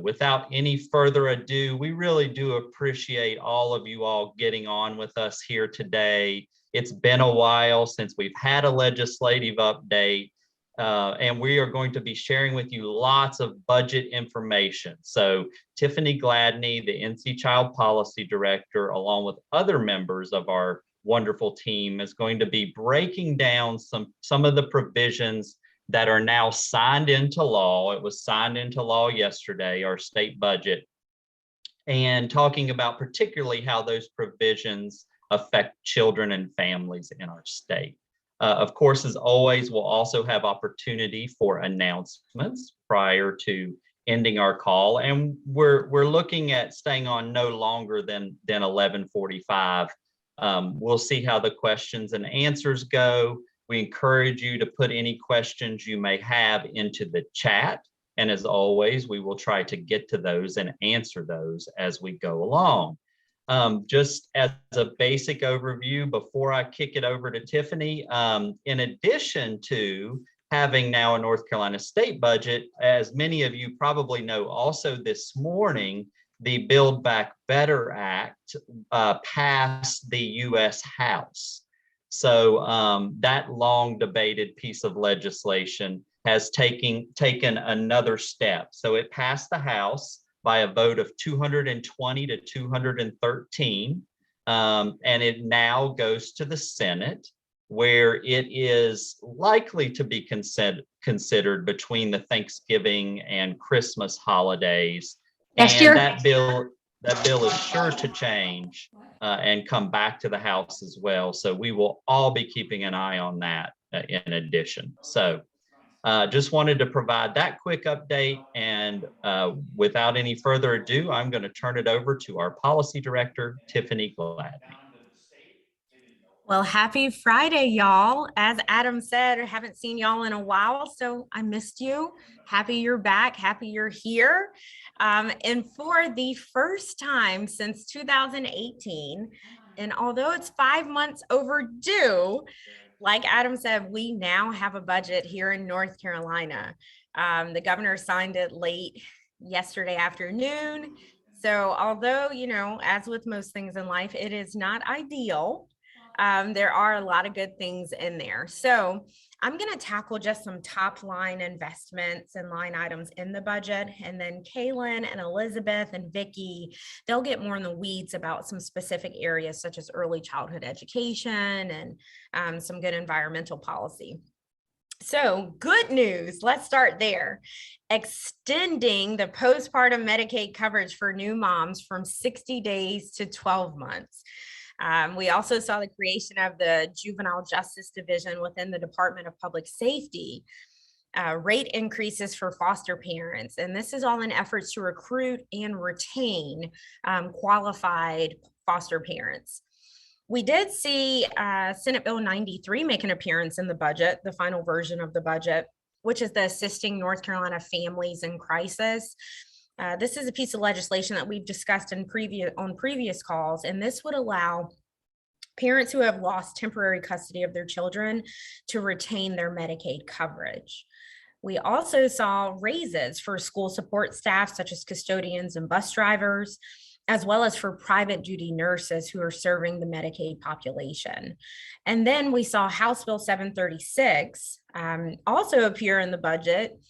without any further ado, we really do appreciate all of you all getting on with us here today. It's been a while since we've had a legislative update, and we are going to be sharing with you lots of budget information. So Tiffany Gladney, the NC Child Policy Director, along with other members of our wonderful team, is going to be breaking down some of the provisions that are now signed into law. It was signed into law yesterday, our state budget, and talking about particularly how those provisions affect children and families in our state. Of course, as always, we'll also have opportunity for announcements prior to ending our call, and we're looking at staying on no longer than 11:45. We'll see how the questions and answers go. We encourage you to put any questions you may have into the chat. And as always, we will try to get to those and answer those as we go along. Just as a basic overview, before I kick it over to Tiffany, in addition to having now a North Carolina state budget, as many of you probably know, also this morning, the Build Back Better Act passed the U.S. House. So that long debated piece of legislation has taken another step. So it passed the House by a vote of 220 to 213, and it now goes to the Senate, where it is likely to be considered between the Thanksgiving and Christmas holidays. Next year. That bill is sure to change and come back to the House as well. So we will all be keeping an eye on that in addition. So just wanted to provide that quick update. And without any further ado, I'm going to turn it over to our Policy Director, Tiffany Gladney. Well, happy Friday, y'all. As Adam said, I haven't seen y'all in a while, so I missed you. Happy you're back. Happy you're here. And for the first time since 2018, and although it's 5 months overdue, like Adam said, we now have a budget here in North Carolina. The governor signed it late yesterday afternoon. So although, you know, as with most things in life, it is not ideal. There are a lot of good things in there. So I'm going to tackle just some top line investments and line items in the budget. And then Kaylan and Elizabeth and Vikki, they'll get more in the weeds about some specific areas such as early childhood education and some good environmental policy. So good news, let's start there. Extending the postpartum Medicaid coverage for new moms from 60 days to 12 months. We also saw the creation of the Juvenile Justice Division within the Department of Public Safety, rate increases for foster parents. And this is all in efforts to recruit and retain qualified foster parents. We did see Senate Bill 93 make an appearance in the budget, the final version of the budget, which is the Assisting North Carolina Families in Crisis. This is a piece of legislation that we've discussed on previous calls, and this would allow parents who have lost temporary custody of their children to retain their Medicaid coverage. We also saw raises for school support staff, such as custodians and bus drivers, as well as for private duty nurses who are serving the Medicaid population. And then we saw House Bill 736 also appear in the budget.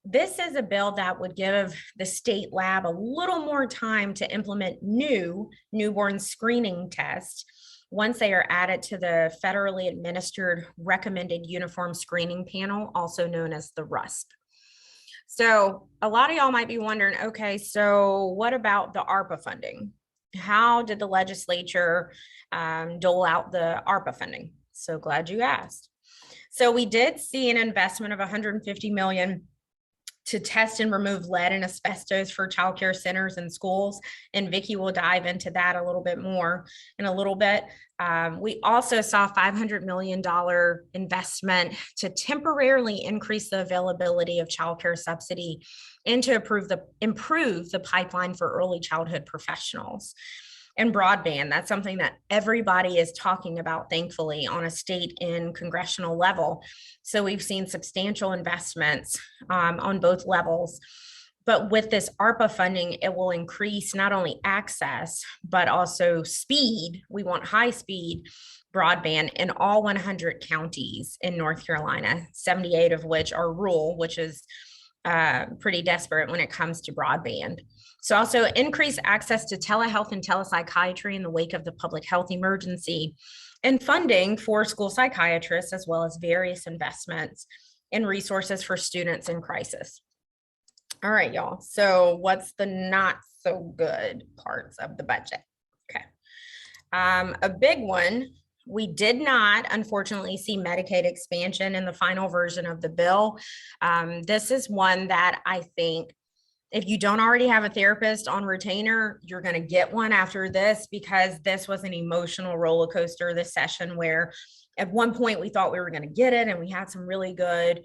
This is a bill that would give the state lab a little more time to implement new newborn screening tests once they are added to the federally administered recommended uniform screening panel, also known as the RUSP. So a lot of y'all might be wondering, okay, so what about the ARPA funding? How did the legislature dole out the ARPA funding? So glad you asked. So we did see an investment of $150 million to test and remove lead and asbestos for childcare centers and schools. And Vikki will dive into that a little bit more in a little bit. We also saw $500 million investment to temporarily increase the availability of childcare subsidy and to improve the pipeline for early childhood professionals. And broadband, that's something that everybody is talking about, thankfully, on a state and congressional level. So we've seen substantial investments on both levels But with this ARPA funding, it will increase not only access, but also speed. We want high speed broadband in all 100 counties in North Carolina, 78 of which are rural, which is pretty desperate when it comes to broadband. So also increase access to telehealth and telepsychiatry in the wake of the public health emergency, and funding for school psychiatrists, as well as various investments in resources for students in crisis. All right, y'all. So what's the not so good parts of the budget? Okay. A big one, we did not, unfortunately, see Medicaid expansion in the final version of the bill. This is one that I think if you don't already have a therapist on retainer, you're going to get one after this, because this was an emotional roller coaster this session, where at one point we thought we were going to get it and we had some really good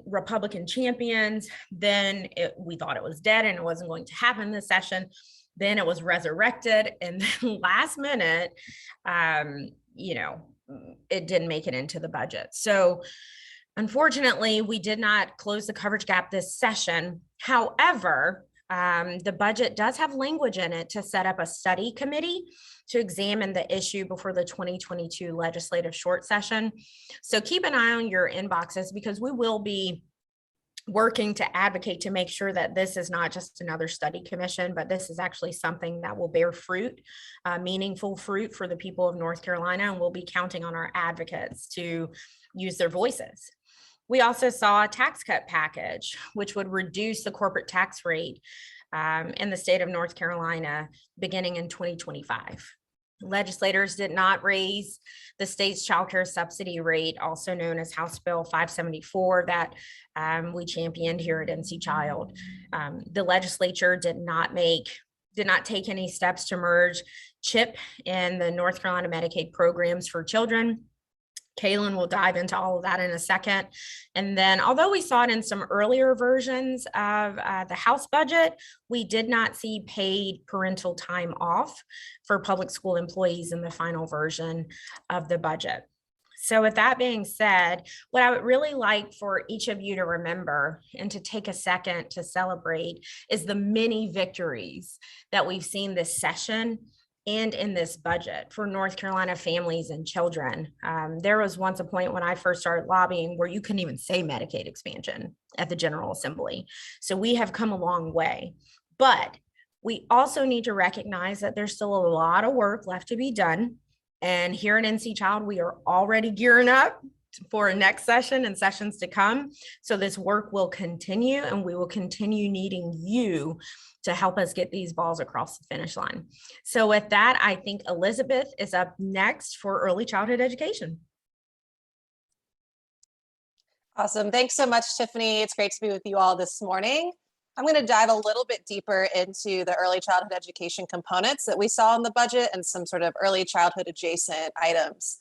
Republican champions. Then we thought it was dead and it wasn't going to happen this session. Then it was resurrected, and then last minute, it didn't make it into the budget. So unfortunately, we did not close the coverage gap this session. However, the budget does have language in it to set up a study committee to examine the issue before the 2022 legislative short session. So keep an eye on your inboxes, because we will be working to advocate to make sure that this is not just another study commission, but this is actually something that will bear fruit, meaningful fruit for the people of North Carolina, and we'll be counting on our advocates to use their voices. We also saw a tax cut package, which would reduce the corporate tax rate in the state of North Carolina beginning in 2025. Legislators did not raise the state's child care subsidy rate, also known as House Bill 574, that we championed here at NC Child. The legislature did not take any steps to merge CHIP and the North Carolina Medicaid programs for children. Kaylan will dive into all of that in a second. And then, although we saw it in some earlier versions of the House budget, we did not see paid parental time off for public school employees in the final version of the budget. So with that being said, what I would really like for each of you to remember and to take a second to celebrate is the many victories that we've seen this session and in this budget for North Carolina families and children. There was once a point when I first started lobbying where you couldn't even say Medicaid expansion at the General Assembly. So we have come a long way, but we also need to recognize that there's still a lot of work left to be done. And here at NC Child, we are already gearing up for a next session and sessions to come. So this work will continue, and we will continue needing you to help us get these balls across the finish line. So with that, I think Elizabeth is up next for early childhood education. Awesome. Thanks so much, Tiffany. It's great to be with you all this morning. I'm going to dive a little bit deeper into the early childhood education components that we saw in the budget and some sort of early childhood adjacent items.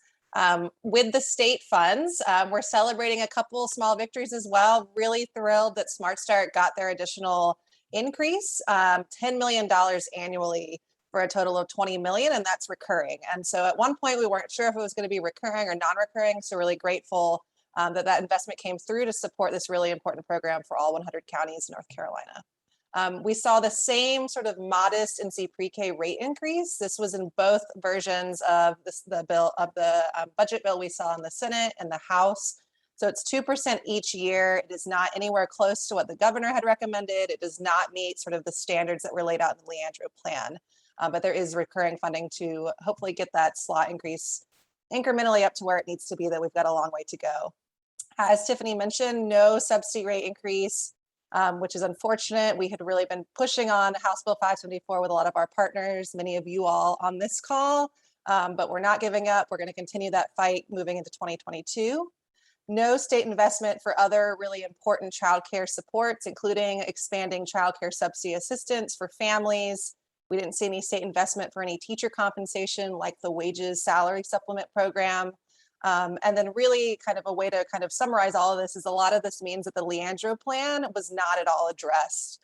With the state funds, we're celebrating a couple small victories as well. Really thrilled that Smart Start got their additional increase, $10 million annually for a total of $20 million, and that's recurring. And so at one point we weren't sure if it was going to be recurring or non-recurring, so really grateful that investment came through to support this really important program for all 100 counties in North Carolina. We saw the same sort of modest NC pre-K rate increase. This was in both versions of the budget bill we saw in the Senate and the House. So it's 2% each year. It is not anywhere close to what the governor had recommended. It does not meet sort of the standards that were laid out in the Leandro plan. But there is recurring funding to hopefully get that slot increase incrementally up to where it needs to be, that we've got a long way to go. As Tiffany mentioned, no subsidy rate increase, which is unfortunate. We had really been pushing on House Bill 574 with a lot of our partners, many of you all on this call, but we're not giving up. We're going to continue that fight moving into 2022. No state investment for other really important childcare supports, including expanding childcare subsidy assistance for families. We didn't see any state investment for any teacher compensation like the wages salary supplement program. And then really kind of a way to kind of summarize all of this is a lot of this means that the Leandro plan was not at all addressed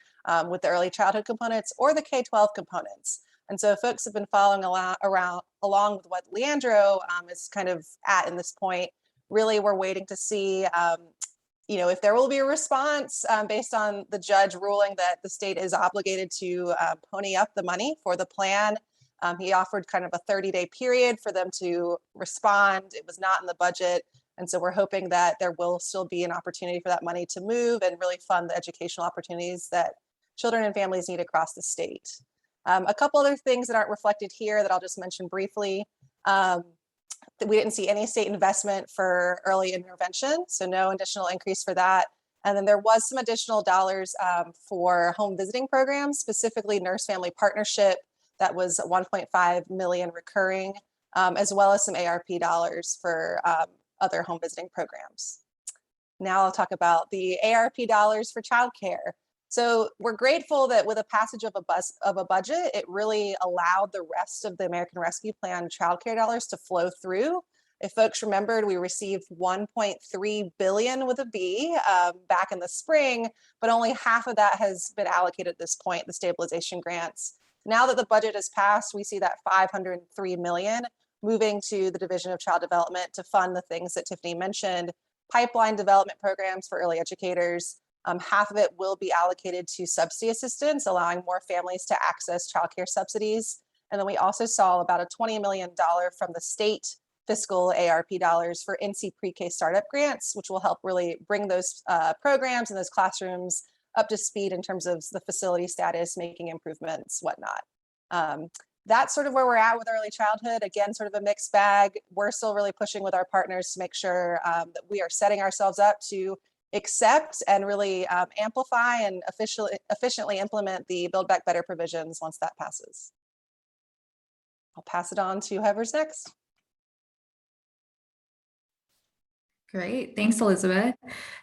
with the early childhood components or the K-12 components. And so folks have been following along with what Leandro is kind of at in this point. Really, we're waiting to see if there will be a response based on the judge ruling that the state is obligated to pony up the money for the plan. He offered kind of a 30-day period for them to respond. It was not in the budget. And so we're hoping that there will still be an opportunity for that money to move and really fund the educational opportunities that children and families need across the state. A couple other things that aren't reflected here that I'll just mention briefly. We didn't see any state investment for early intervention, so no additional increase for that. And then there was some additional dollars for home visiting programs, specifically nurse family partnership. That was 1.5 million recurring, as well as some ARP dollars for other home visiting programs. Now I'll talk about the ARP dollars for childcare. So we're grateful that with the passage of a budget, it really allowed the rest of the American Rescue Plan childcare dollars to flow through. If folks remembered, we received 1.3 billion with a B back in the spring, but only half of that has been allocated at this point, the stabilization grants. Now that the budget has passed, we see that 503 million moving to the Division of Child Development to fund the things that Tiffany mentioned, pipeline development programs for early educators. Half of it will be allocated to subsidy assistance, allowing more families to access childcare subsidies. And then we also saw about a $20 million from the state fiscal ARP dollars for NC pre-K startup grants, which will help really bring those programs and those classrooms up to speed in terms of the facility status, making improvements, whatnot. That's sort of where we're at with early childhood. Again, sort of a mixed bag. We're still really pushing with our partners to make sure that we are setting ourselves up to accept and really amplify and efficiently implement the Build Back Better provisions once that passes. I'll pass it on to whoever's next. Great, thanks, Elizabeth.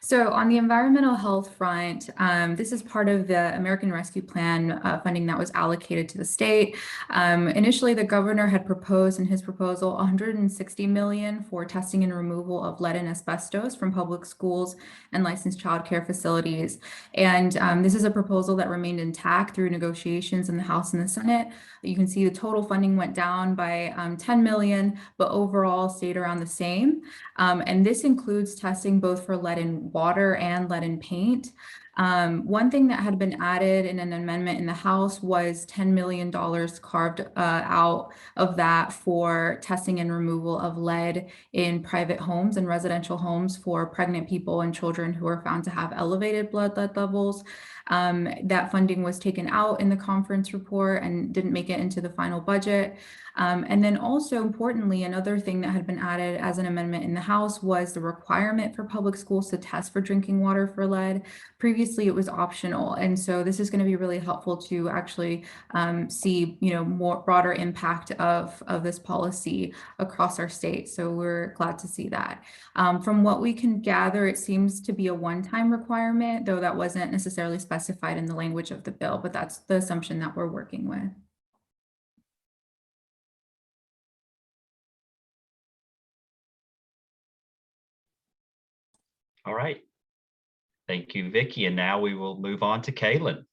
So on the environmental health front, this is part of the American Rescue Plan funding that was allocated to the state. Initially, the governor had proposed in his proposal 160 million for testing and removal of lead and asbestos from public schools and licensed childcare facilities. And this is a proposal that remained intact through negotiations in the House and the Senate. You can see the total funding went down by 10 million, but overall stayed around the same. And this includes testing both for lead in water and lead in paint. One thing that had been added in an amendment in the House was $10 million carved out of that for testing and removal of lead in private homes and residential homes for pregnant people and children who are found to have elevated blood lead levels. That funding was taken out in the conference report and didn't make it into the final budget. And then also importantly, another thing that had been added as an amendment in the House was the requirement for public schools to test for drinking water for lead. Previously, it was optional. And so this is going to be really helpful to actually see, more broader impact of this policy across our state. So we're glad to see that. From what we can gather, it seems to be a one-time requirement, though that wasn't necessarily specified in the language of the bill, but that's the assumption that we're working with. All right. Thank you, Vikki. And now we will move on to Kaylan.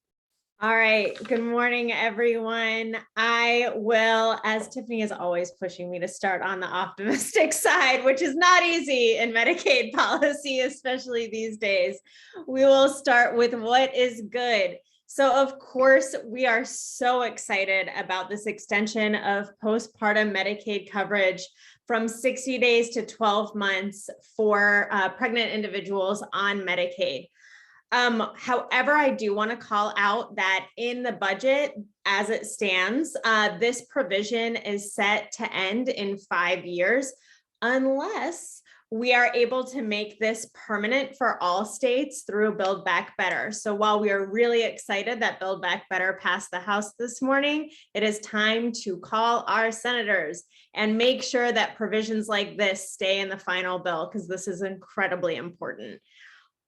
All right. Good morning, everyone. I will, as Tiffany is always pushing me to start on the optimistic side, which is not easy in Medicaid policy, especially these days. We will start with what is good. So of course, we are so excited about this extension of postpartum Medicaid coverage from 60 days to 12 months for pregnant individuals on Medicaid. However, I do want to call out that in the budget, as it stands, this provision is set to end in 5 years, unless we are able to make this permanent for all states through Build Back Better. So while we are really excited that Build Back Better passed the House this morning, it is time to call our senators and make sure that provisions like this stay in the final bill, because this is incredibly important.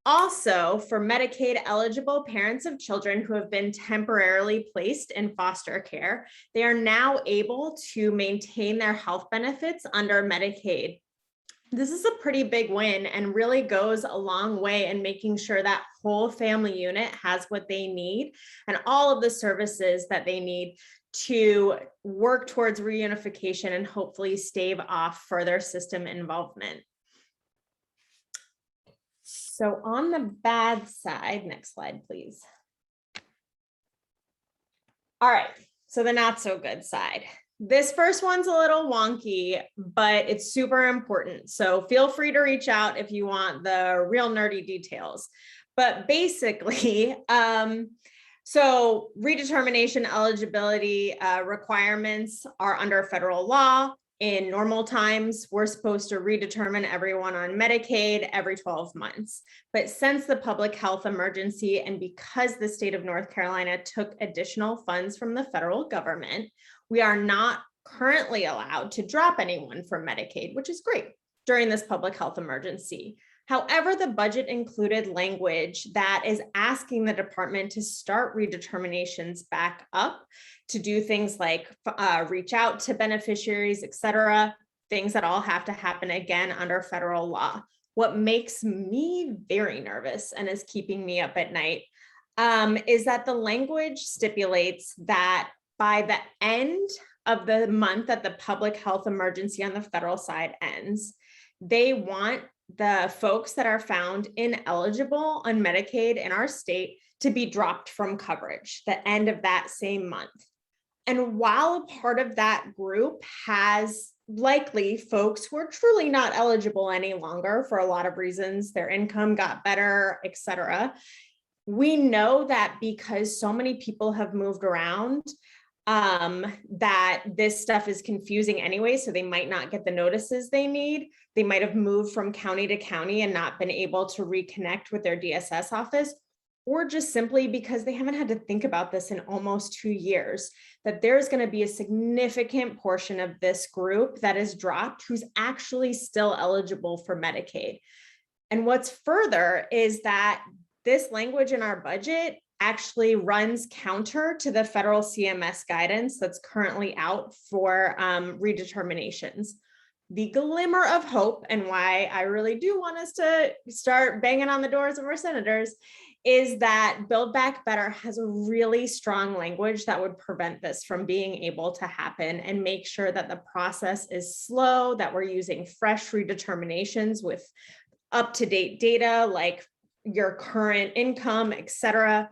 Also, for Medicaid eligible parents of children who have been temporarily placed in foster care, they are now able to maintain their health benefits under Medicaid. This is a pretty big win and really goes a long way in making sure that whole family unit has what they need and all of the services that they need to work towards reunification and hopefully stave off further system involvement. So on the bad side, next slide, please. All right, so the not so good side. This first one's a little wonky, but it's super important. So feel free to reach out if you want the real nerdy details. But basically, so redetermination eligibility requirements are under federal law. In normal times, we're supposed to redetermine everyone on Medicaid every 12 months. But since the public health emergency and because the state of North Carolina took additional funds from the federal government, we are not currently allowed to drop anyone from Medicaid, which is great during this public health emergency. However, the budget included language that is asking the department to start redeterminations back up, to do things like reach out to beneficiaries, et cetera, things that all have to happen again under federal law. What makes me very nervous and is keeping me up at night is that the language stipulates that by the end of the month that the public health emergency on the federal side ends, they want the folks that are found ineligible on Medicaid in our state to be dropped from coverage the end of that same month. And while a part of that group has likely folks who are truly not eligible any longer for a lot of reasons, their income got better, et cetera, we know that because so many people have moved around, that this stuff is confusing anyway, so they might not get the notices they need. They might have moved from county to county and not been able to reconnect with their DSS office, or just simply because they haven't had to think about this in almost 2 years, that there's going to be a significant portion of this group that is dropped who's actually still eligible for Medicaid. And what's further is that this language in our budget actually runs counter to the federal CMS guidance that's currently out for redeterminations. The glimmer of hope, and why I really do want us to start banging on the doors of our senators, is that Build Back Better has a really strong language that would prevent this from being able to happen and make sure that the process is slow, that we're using fresh redeterminations with up-to-date data like your current income, et cetera.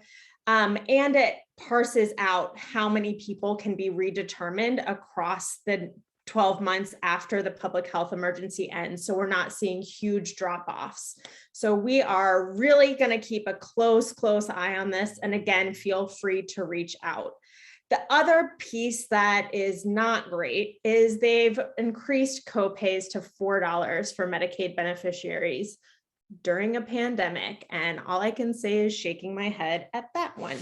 And it parses out how many people can be redetermined across the 12 months after the public health emergency ends. So we're not seeing huge drop-offs. So we are really going to keep a close eye on this. And again, feel free to reach out. The other piece that is not great is they've increased copays to $4 for Medicaid beneficiaries during a pandemic. And all I can say is shaking my head at that one.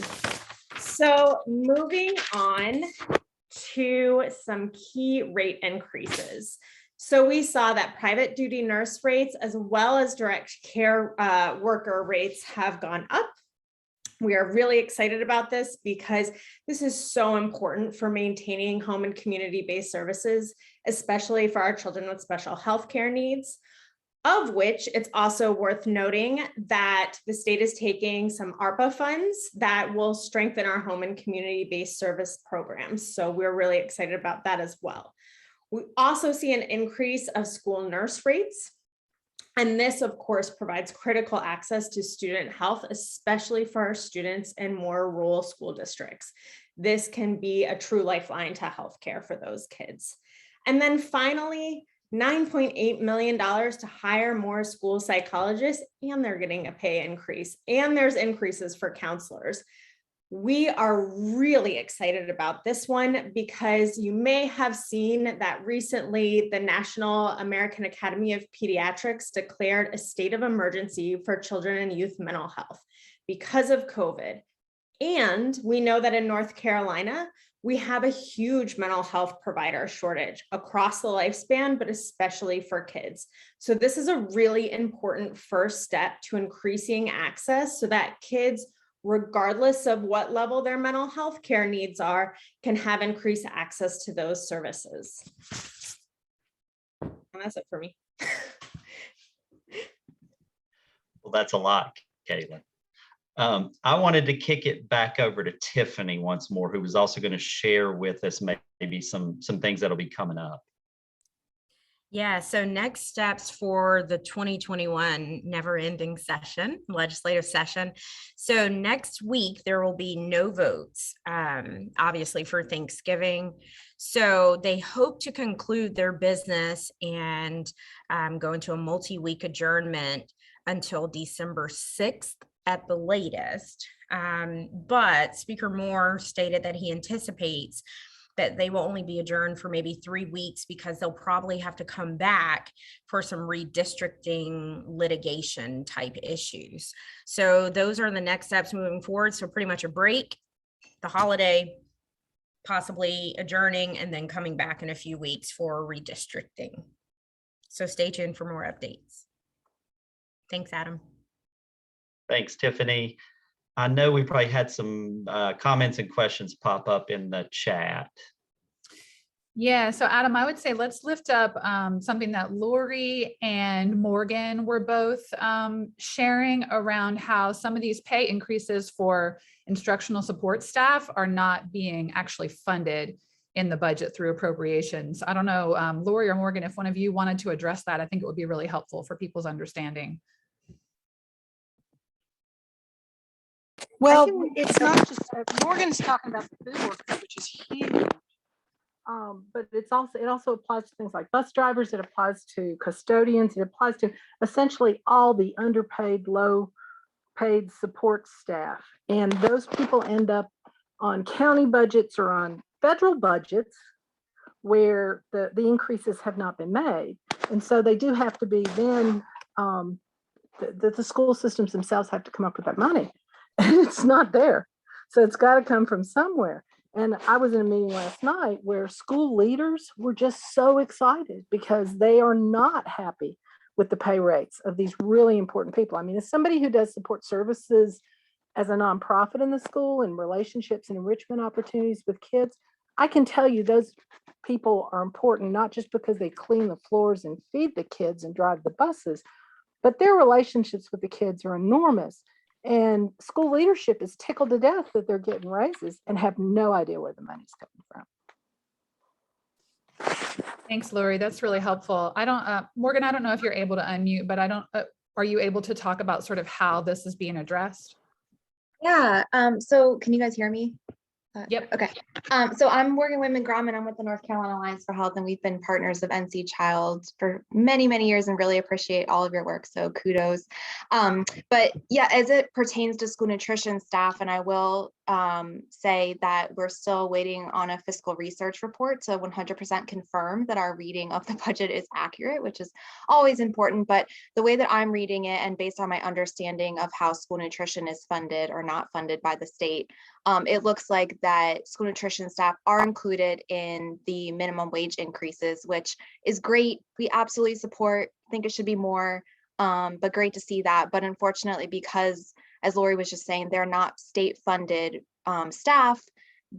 So moving on to some key rate increases. So we saw that private duty nurse rates as well as direct care worker rates have gone up. We are really excited about this because this is so important for maintaining home and community-based services, especially for our children with special health care needs. Of which it's also worth noting that the state is taking some ARPA funds that will strengthen our home and community-based service programs. So we're really excited about that as well. We also see an increase of school nurse rates. And this, of course, provides critical access to student health, especially for our students in more rural school districts. This can be a true lifeline to healthcare for those kids. And then finally, $9.8 million to hire more school psychologists, and they're getting a pay increase, and there's increases for counselors. We are really excited about this one because you may have seen that recently the National American Academy of Pediatrics declared a state of emergency for children and youth mental health because of COVID. And we know that in North Carolina, we have a huge mental health provider shortage across the lifespan, but especially for kids. So this is a really important first step to increasing access so that kids, regardless of what level their mental health care needs are, can have increased access to those services. And that's it for me. Well, that's a lot, Kaylan. I wanted to kick it back over to Tiffany once more, who was also going to share with us maybe some things that'll be coming up. Yeah, so next steps for the 2021 never-ending session, legislative session. So next week, there will be no votes, obviously for Thanksgiving. So they hope to conclude their business and go into a multi-week adjournment until December 6th at the latest. But Speaker Moore stated that he anticipates that they will only be adjourned for maybe 3 weeks because they'll probably have to come back for some redistricting litigation type issues. So those are the next steps moving forward. So pretty much a break, the holiday, possibly adjourning, and then coming back in a few weeks for redistricting. So stay tuned for more updates. Thanks, Adam. Thanks, Tiffany. I know we probably had some comments and questions pop up in the chat. Yeah, so Adam, I would say let's lift up something that Lori and Morgan were both sharing around how some of these pay increases for instructional support staff are not being actually funded in the budget through appropriations. I don't know, Lori or Morgan, if one of you wanted to address that, I think it would be really helpful for people's understanding. Well, it's not just, Morgan's talking about the food workers, which is huge. But it also applies to things like bus drivers, it applies to custodians, it applies to essentially all the underpaid, low paid support staff. And those people end up on county budgets or on federal budgets where the increases have not been made. And so they do have to be then, the school systems themselves have to come up with that money. And it's not there. So it's got to come from somewhere. And I was in a meeting last night where school leaders were just so excited because they are not happy with the pay rates of these really important people. I mean, as somebody who does support services as a nonprofit in the school and relationships and enrichment opportunities with kids, I can tell you those people are important, not just because they clean the floors and feed the kids and drive the buses, but their relationships with the kids are enormous. And school leadership is tickled to death that they're getting raises and have no idea where the money's coming from. Thanks, Lori. That's really helpful. I don't, Morgan, I don't know if you're able to unmute, but I don't, are you able to talk about sort of how this is being addressed? Yeah, so can you guys hear me? Yep. Okay. So I'm Morgan Whitman-Graham, and I'm with the North Carolina Alliance for Health, and we've been partners of NC Child for many, many years and really appreciate all of your work. So kudos. But yeah, as it pertains to school nutrition staff, and I will say that we're still waiting on a fiscal research report to 100% confirm that our reading of the budget is accurate, which is always important. But the way that I'm reading it, and based on my understanding of how school nutrition is funded or not funded by the state, it looks like that school nutrition staff are included in the minimum wage increases, which is great. We absolutely support, think it should be more, but great to see that. But unfortunately, because as Lori was just saying, they're not state funded staff,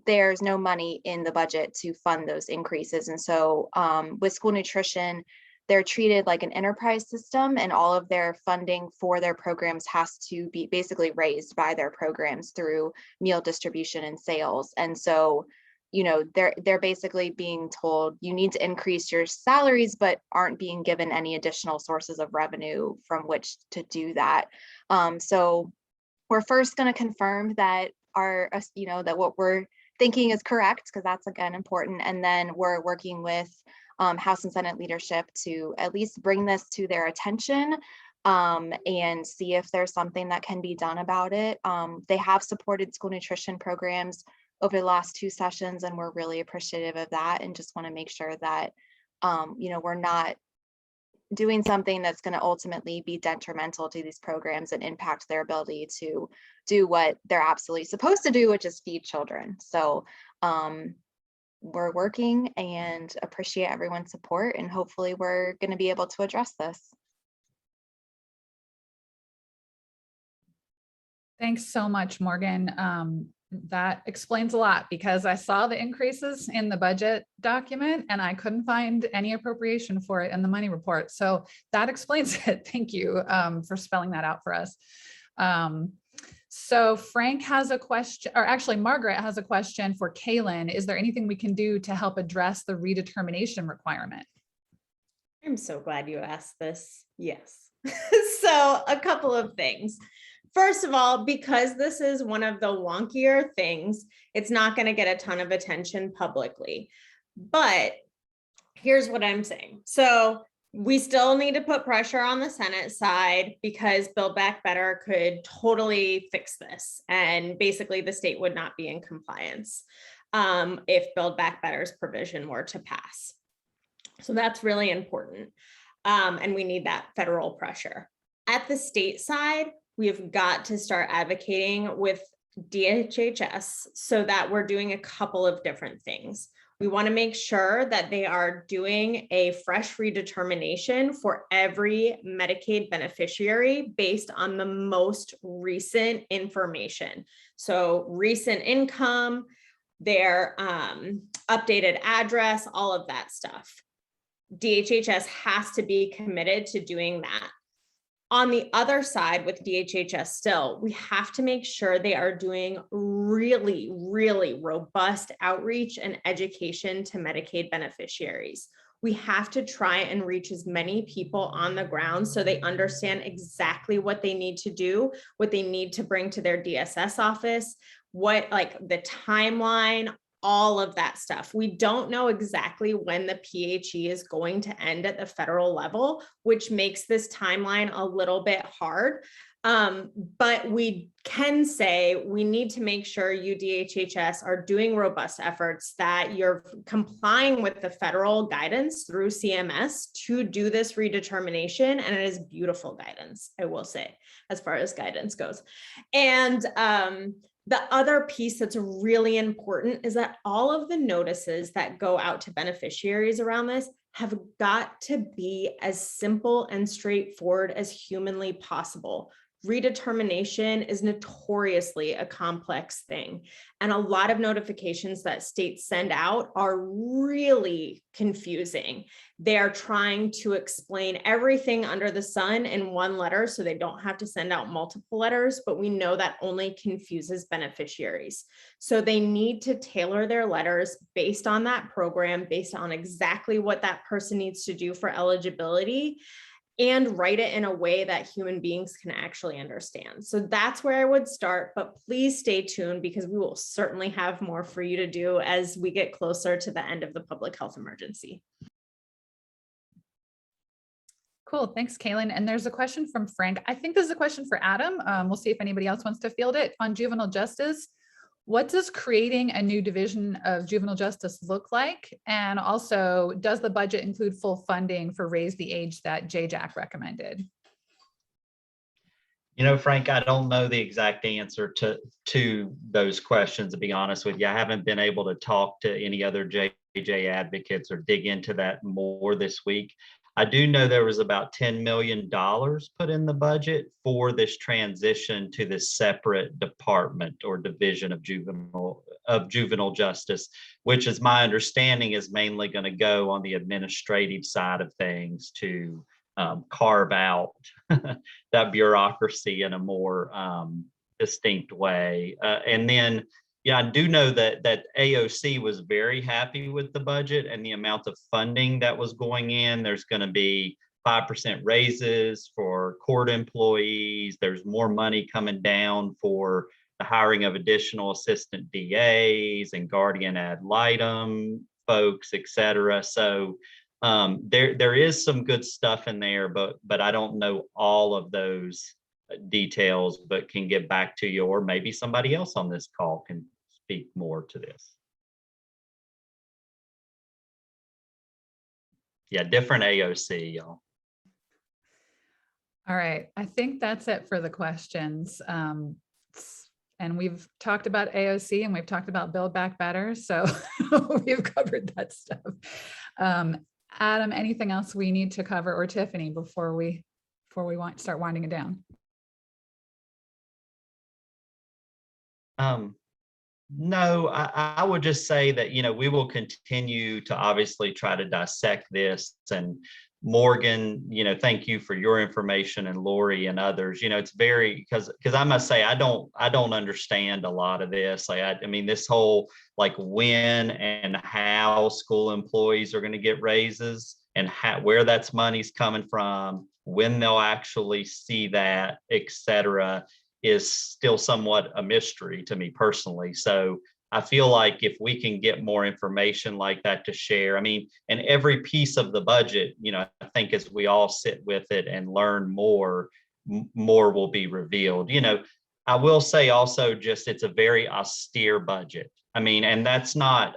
there's no money in the budget to fund those increases. And so with school nutrition, they're treated like an enterprise system, and all of their funding for their programs has to be basically raised by their programs through meal distribution and sales. And so, you know, they're basically being told you need to increase your salaries, but aren't being given any additional sources of revenue from which to do that. So we're first going to confirm that that what we're thinking is correct, because that's again important. And then we're working with House and Senate leadership to at least bring this to their attention and see if there's something that can be done about it. They have supported school nutrition programs over the last 2 sessions, and we're really appreciative of that, and just want to make sure that we're not doing something that's going to ultimately be detrimental to these programs and impact their ability to do what they're absolutely supposed to do, which is feed children. So we're working and appreciate everyone's support, and hopefully we're going to be able to address this. Thanks so much, Morgan. That explains a lot, because I saw the increases in the budget document and I couldn't find any appropriation for it in the money report. So that explains it. Thank you for spelling that out for us. So Frank has a question, or actually Margaret has a question for Kaylan. Is there anything we can do to help address the redetermination requirement? I'm so glad you asked this. Yes. So a couple of things. First of all, because this is one of the wonkier things, it's not going to get a ton of attention publicly. But here's what I'm saying. So we still need to put pressure on the Senate side because Build Back Better could totally fix this. And basically the state would not be in compliance if Build Back Better's provision were to pass. So that's really important. And we need that federal pressure. At the state side, we've got to start advocating with DHHS so that we're doing a couple of different things. We want to make sure that they are doing a fresh redetermination for every Medicaid beneficiary based on the most recent information. So recent income, their updated address, all of that stuff. DHHS has to be committed to doing that. On the other side with DHHS still, we have to make sure they are doing really, really robust outreach and education to Medicaid beneficiaries. We have to try and reach as many people on the ground so they understand exactly what they need to do, what they need to bring to their DSS office, what like the timeline, all of that stuff. We don't know exactly when the PHE is going to end at the federal level, which makes this timeline a little bit hard. But we can say we need to make sure you DHHS are doing robust efforts, that you're complying with the federal guidance through CMS to do this redetermination. And it is beautiful guidance, I will say, as far as guidance goes. And the other piece that's really important is that all of the notices that go out to beneficiaries around this have got to be as simple and straightforward as humanly possible. Redetermination is notoriously a complex thing, and a lot of notifications that states send out are really confusing. They are trying to explain everything under the sun in one letter so they don't have to send out multiple letters, but we know that only confuses beneficiaries. So they need to tailor their letters based on that program, based on exactly what that person needs to do for eligibility, and write it in a way that human beings can actually understand. So that's where I would start, but please stay tuned because we will certainly have more for you to do as we get closer to the end of the public health emergency. Cool, thanks, Kaylan. And there's a question from Frank. I think this is a question for Adam. We'll see if anybody else wants to field it. On juvenile justice, what does creating a new division of juvenile justice look like? And also, does the budget include full funding for Raise the Age that JJAC recommended? You know, Frank, I don't know the exact answer to those questions, to be honest with you. I haven't been able to talk to any other JJ advocates or dig into that more this week. I do know there was about $10 million put in the budget for this transition to this separate department or division of juvenile justice, which is my understanding is mainly going to go on the administrative side of things to carve out that bureaucracy in a more distinct way. And then, yeah, I do know that AOC was very happy with the budget and the amount of funding that was going in. There's going to be 5% raises for court employees. There's more money coming down for the hiring of additional assistant DAs and guardian ad litem folks, et cetera. So there is some good stuff in there, but I don't know all of those details, but can get back to you, or maybe somebody else on this call can speak more to this. Yeah, different AOC, y'all. All right, I think that's it for the questions. And we've talked about AOC and we've talked about Build Back Better, so we've covered that stuff. Adam, anything else we need to cover, or Tiffany, before we start winding it down? No, I would just say that, you know, we will continue to obviously try to dissect this. And Morgan, you know, thank you for your information, and Lori and others. You know, it's very, because I must say I don't understand a lot of this. Like I mean, this whole like when and how school employees are going to get raises. and where that's money's coming from, when they'll actually see that, et cetera, is still somewhat a mystery to me personally. So I feel like if we can get more information like that to share, I mean, and every piece of the budget, you know, I think as we all sit with it and learn more, more will be revealed. You know, I will say also just it's a very austere budget. I mean, and that's not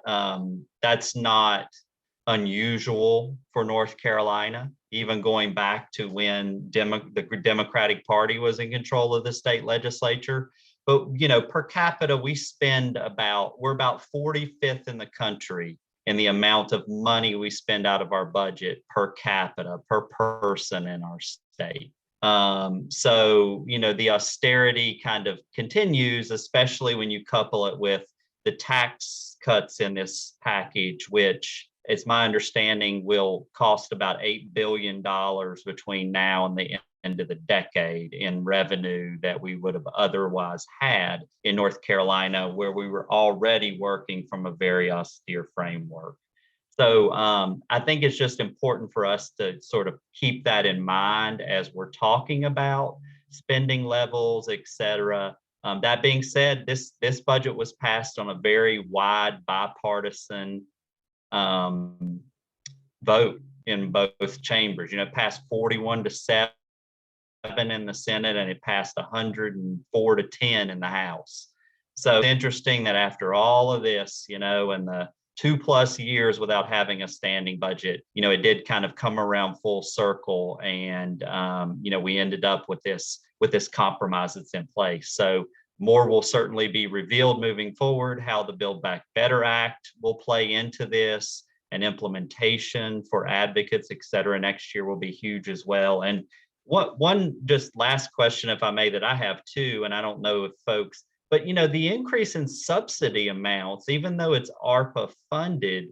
unusual for North Carolina, even going back to when the Democratic Party was in control of the state legislature. But, you know, per capita, we're about 45th in the country in the amount of money we spend out of our budget per capita, per person in our state. So, you know, the austerity kind of continues, especially when you couple it with the tax cuts in this package, which, it's my understanding, will cost about $8 billion between now and the end of the decade in revenue that we would have otherwise had in North Carolina, where we were already working from a very austere framework. So I think it's just important for us to sort of keep that in mind as we're talking about spending levels, et cetera. That being said, this budget was passed on a very wide bipartisan vote in both chambers. You know, it passed 41-7 in the Senate, and it passed 104-10 in the House. So it's interesting that after all of this, you know, and the 2+ years without having a standing budget, you know, it did kind of come around full circle, and you know, we ended up with this compromise that's in place. So more will certainly be revealed moving forward. How the Build Back Better Act will play into this, and implementation for advocates, et cetera, next year will be huge as well. And one just last question, if I may, that I have too, and I don't know if folks, but you know, the increase in subsidy amounts, even though it's ARPA funded,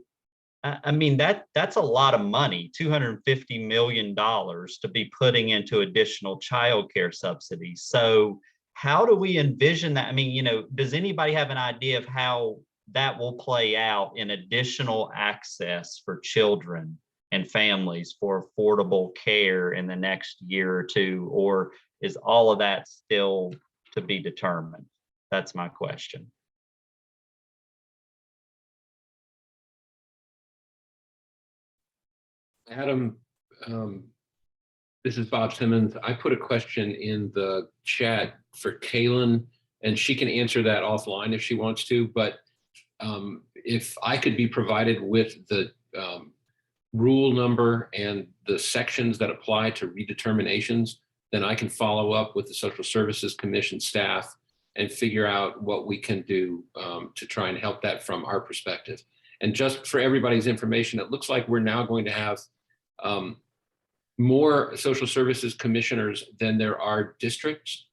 I mean, that's a lot of money, $250 million to be putting into additional childcare subsidies. So how do we envision that? I mean, you know, does anybody have an idea of how that will play out in additional access for children and families for affordable care in the next year or two? Or is all of that still to be determined? That's my question. Adam, this is Bob Simmons. I put a question in the chat for Kaylan, and she can answer that offline if she wants to, but if I could be provided with the rule number and the sections that apply to redeterminations, then I can follow up with the Social Services Commission staff and figure out what we can do to try and help that from our perspective. And just for everybody's information, it looks like we're now going to have more social services commissioners than there are districts.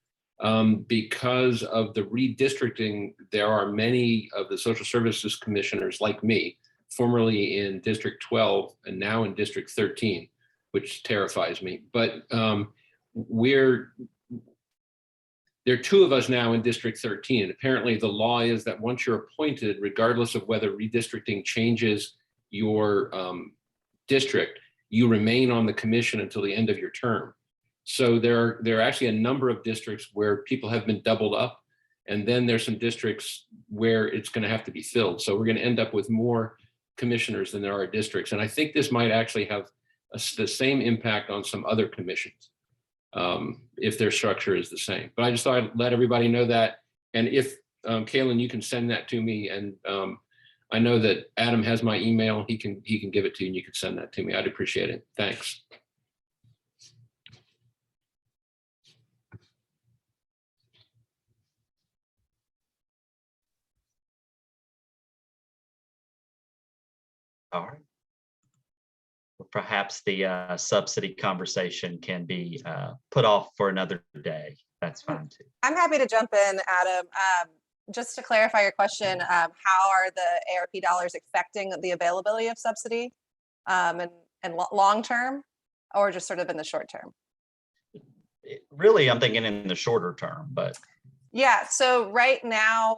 Because of the redistricting, there are many of the social services commissioners like me, formerly in District 12 and now in District 13, which terrifies me. But there are 2 of us now in District 13. And apparently the law is that once you're appointed, regardless of whether redistricting changes your district, you remain on the commission until the end of your term. So there are actually a number of districts where people have been doubled up, and then there's some districts where it's going to have to be filled. So we're going to end up with more commissioners than there are districts. And I think this might actually have the same impact on some other commissions if their structure is the same. But I just thought I'd let everybody know that. And if Kaylan, you can send that to me, and I know that Adam has my email. He can give it to you, and you can send that to me. I'd appreciate it. Thanks. All right. Well, perhaps the subsidy conversation can be put off for another day. That's fine too. I'm happy to jump in, Adam. Just to clarify your question, how are the ARP dollars affecting the availability of subsidy and long term, or just sort of in the short term? Really, I'm thinking in the shorter term, but Yeah, so right now,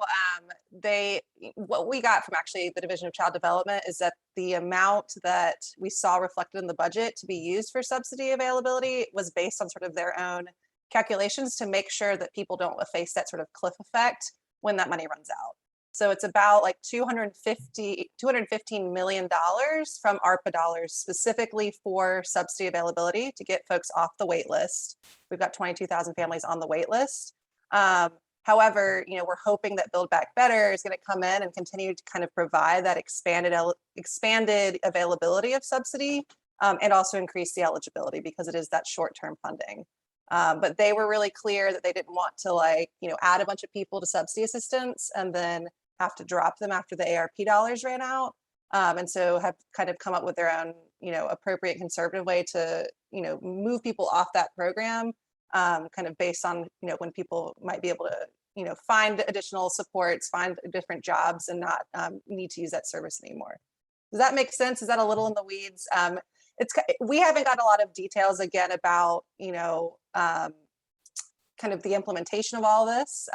what we got from actually the Division of Child Development is that the amount that we saw reflected in the budget to be used for subsidy availability was based on sort of their own calculations to make sure that people don't face that sort of cliff effect when that money runs out. So it's about like $215 million from ARPA dollars specifically for subsidy availability to get folks off the wait list. We've got 22,000 families on the wait list. However, we're hoping that Build Back Better is going to come in and continue to kind of provide that expanded availability of subsidy and also increase the eligibility because it is that short-term funding. But they were really clear that they didn't want to add a bunch of people to subsidy assistance and then have to drop them after the ARP dollars ran out. And so have kind of come up with their own, appropriate conservative way to, move people off that program, kind of based on, when people might be able to, find additional supports, find different jobs and not need to use that service anymore. Does that make sense? Is that a little in the weeds? We haven't got a lot of details again about, kind of the implementation of all this.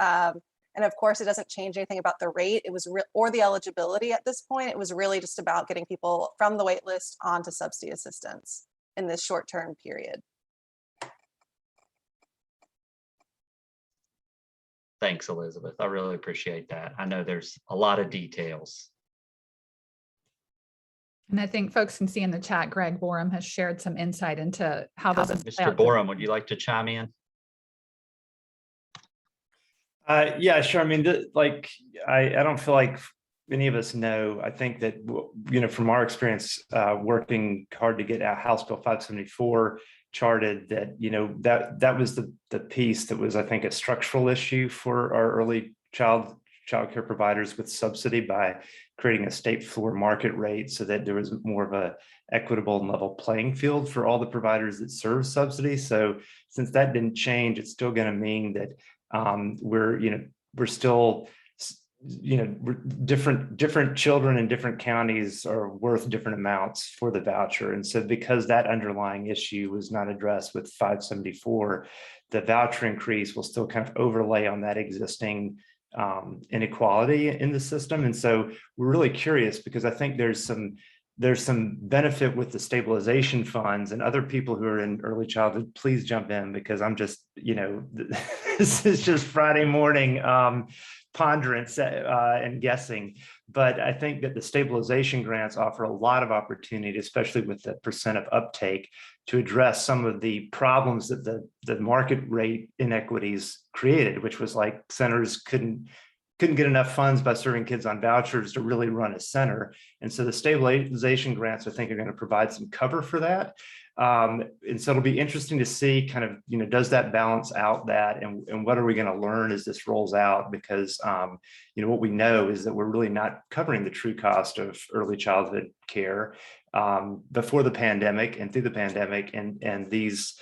And of course, it doesn't change anything about the rate. It was or the eligibility at this point. It was really just about getting people from the wait list onto subsidy assistance in this short-term period. Thanks, Elizabeth. I really appreciate that. I know there's a lot of details. And I think folks can see in the chat, Greg Byrum has shared some insight into how this is. Mr. Byrum, would you like to chime in? Yeah, sure. I mean, I don't feel like any of us know. I think that, from our experience working hard to get House Bill 574 charted, that that was the piece that was, I think, a structural issue for our early child care providers with subsidy by creating a state floor market rate so that there was more of a equitable and level playing field for all the providers that serve subsidy. So since that didn't change, it's still going to mean that we're still, different children in different counties are worth different amounts for the voucher. And so because that underlying issue was not addressed with 574, the voucher increase will still kind of overlay on that existing inequality in the system. And so we're really curious because I think there's some benefit with the stabilization funds, and other people who are in early childhood, please jump in because I'm just, this is just Friday morning ponderance and guessing. But I think that the stabilization grants offer a lot of opportunity, especially with the percent of uptake, to address some of the problems that the market rate inequities created, which was like centers couldn't get enough funds by serving kids on vouchers to really run a center. And so the stabilization grants, I think, are going to provide some cover for that. And so it'll be interesting to see kind of, does that balance out that, and what are we going to learn as this rolls out? Because, what we know is that we're really not covering the true cost of early childhood care before the pandemic and through the pandemic. And these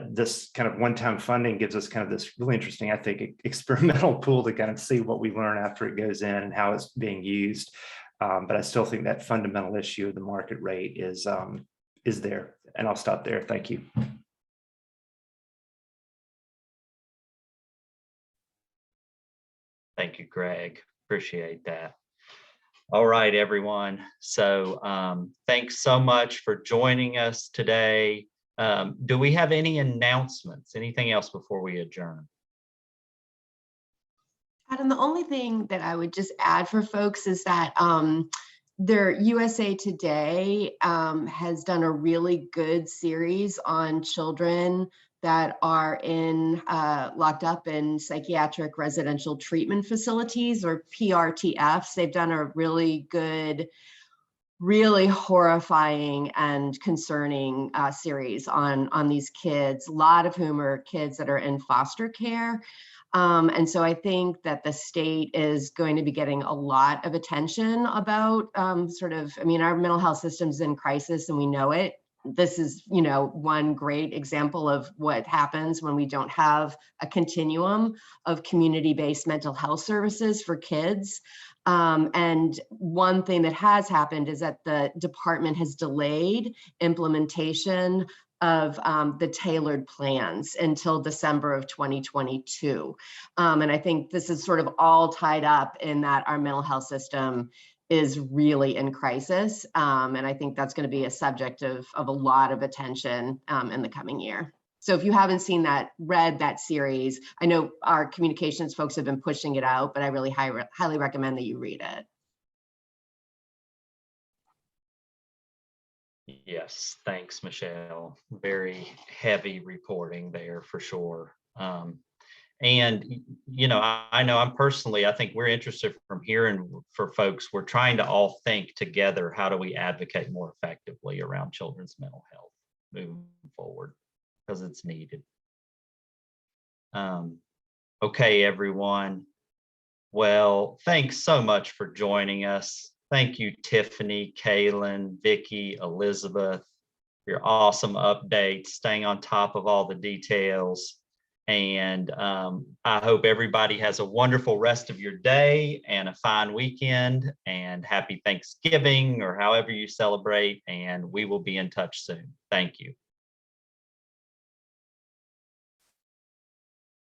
this kind of one-time funding gives us kind of this really interesting, I think, experimental pool to kind of see what we learn after it goes in and how it's being used. But I still think that fundamental issue of the market rate is there. And I'll stop there. Thank you. Thank you, Greg. Appreciate that. All right, everyone. So thanks so much for joining us today. Do we have any announcements? Anything else before we adjourn? Adam, the only thing that I would just add for folks is that their USA Today has done a really good series on children that are locked up in psychiatric residential treatment facilities, or PRTFs. They've done a really good, really horrifying and concerning series on these kids, a lot of whom are kids that are in foster care. And so I think that the state is going to be getting a lot of attention about our mental health system's in crisis, and we know it. This is, one great example of what happens when we don't have a continuum of community-based mental health services for kids. And one thing that has happened is that the department has delayed implementation of the tailored plans until December of 2022. And I think this is sort of all tied up in that our mental health system is really in crisis. And I think that's going to be a subject of a lot of attention in the coming year. So if you haven't seen that, read that series, I know our communications folks have been pushing it out, but I really highly recommend that you read it. Yes, thanks, Michelle. Very heavy reporting there for sure. And, you know, I know I think we're interested from hearing for folks, we're trying to all think together, how do we advocate more effectively around children's mental health moving forward, because it's needed. Okay, everyone. Well, thanks so much for joining us. Thank you, Tiffany, Kaylan, Vikki, Elizabeth, for your awesome updates, staying on top of all the details. And I hope everybody has a wonderful rest of your day and a fine weekend, and happy Thanksgiving or however you celebrate. And we will be in touch soon. Thank you.